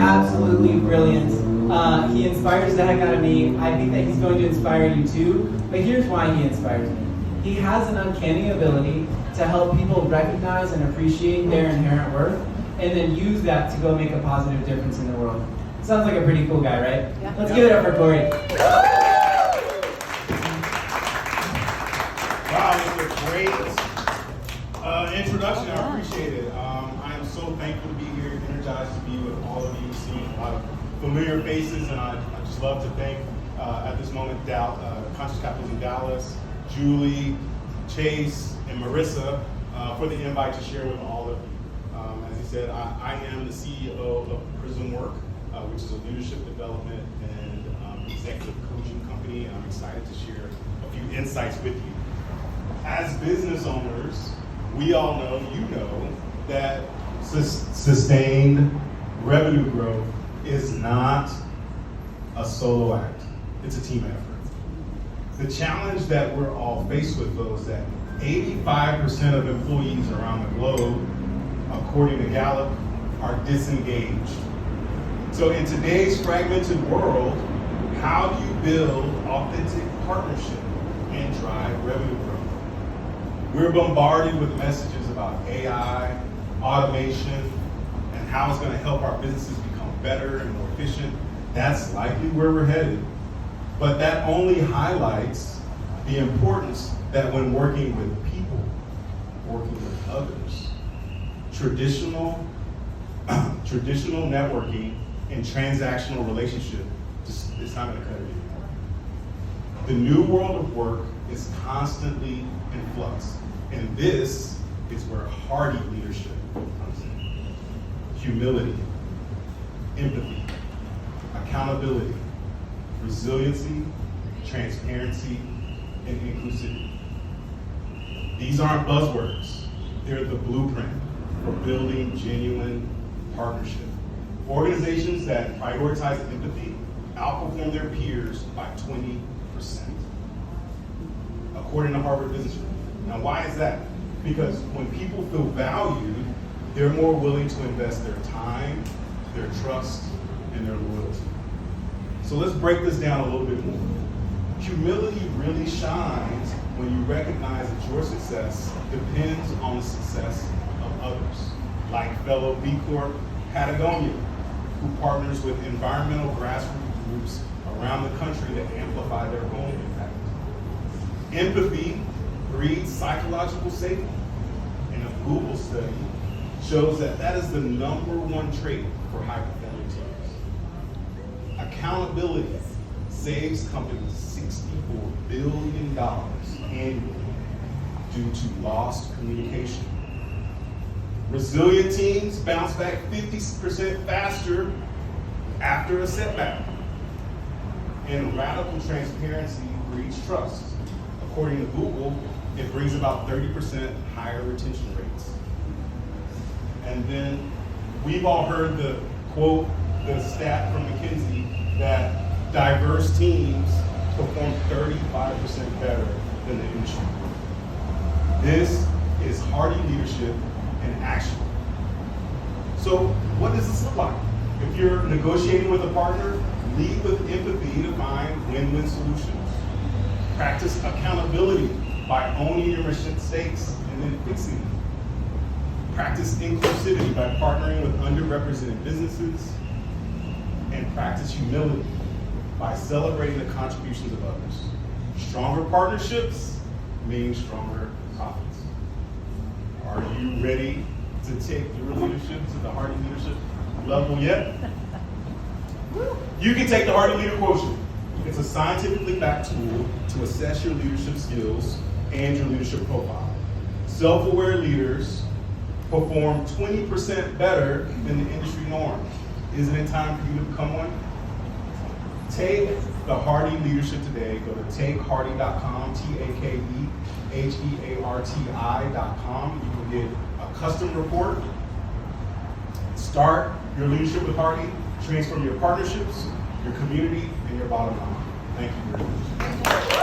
absolutely brilliant. He inspires the heck out of me. I think that he's going to inspire you too. But here's why he inspires me. He has an uncanny ability to help people recognize and appreciate their inherent worth, and then use that to go make a positive difference in the world. Sounds like a pretty cool guy, right? Yeah. Let's give it up for Corey. Wow, that's a great introduction. I appreciate it. I am so thankful to be here, energized to be with all of you, seeing a lot of familiar faces, and I just love to thank, at this moment, Conscious Capitalism Dallas, Julie, Chase, and Marissa for the invite to share with all of you. As he said, I am the CEO of Prism Work, which is a leadership development and executive coaching company, and I'm excited to share a few insights with you. As business owners, we all know, you know, that sustained revenue growth is not a solo act. It's a team effort. The challenge that we're all faced with, though, is that 85% of employees around the globe, according to Gallup, are disengaged. So in today's fragmented world, how do you build authentic partnership and drive revenue growth? We're bombarded with messages about AI, automation, and how it's going to help our businesses become better and more efficient. That's likely where we're headed. But that only highlights the importance that when working with people, working with others, traditional networking and transactional relationship, it's not going to cut it anymore. The new world of work is constantly in flux, and this is where hearty leadership comes in. Humility, empathy, accountability, resiliency, transparency, and inclusivity. These aren't buzzwords. They're the blueprint for building genuine partnership. Organizations that prioritize empathy outperform their peers by 20%, according to Harvard Business Review. Now, why is that? Because when people feel valued, they're more willing to invest their time, their trust, and their loyalty. So let's break this down a little bit more. Humility really shines when you recognize that your success depends on the success of others, like fellow B Corp Patagonia, who partners with environmental grassroots groups around the country to amplify their own impact. Empathy breeds psychological safety, and a Google study shows that that is the #1 trait for high-performing teams. Accountability saves companies $64 billion annually due to lost communication. Resilient teams bounce back 50% faster after a setback. And radical transparency breeds trust. According to Google, it brings about 30% higher retention rates. And then we've all heard the quote, the stat from McKinsey, that diverse teams perform 35% better than the industry. This is hearty leadership in action. So what does this look like? If you're negotiating with a partner, lead with empathy to find win-win solutions. Practice accountability by owning your mistakes and then fixing them. Practice inclusivity by partnering with underrepresented businesses. And practice humility by celebrating the contributions of others. Stronger partnerships mean stronger profits. Are you ready to take your leadership to the Hearty Leadership level yet? You can take the Hearty Leader Quotient. It's a scientifically backed tool to assess your leadership skills and your leadership profile. Self-aware leaders perform 20% better than the industry norm. Isn't it time for you to become one? Take the Hearty Leadership today. Go to takehearti.com, TAKEHEARTI.com. You can get a custom report. Start your leadership with Hearty. Transform your partnerships, your community, and your bottom line. Thank you very much.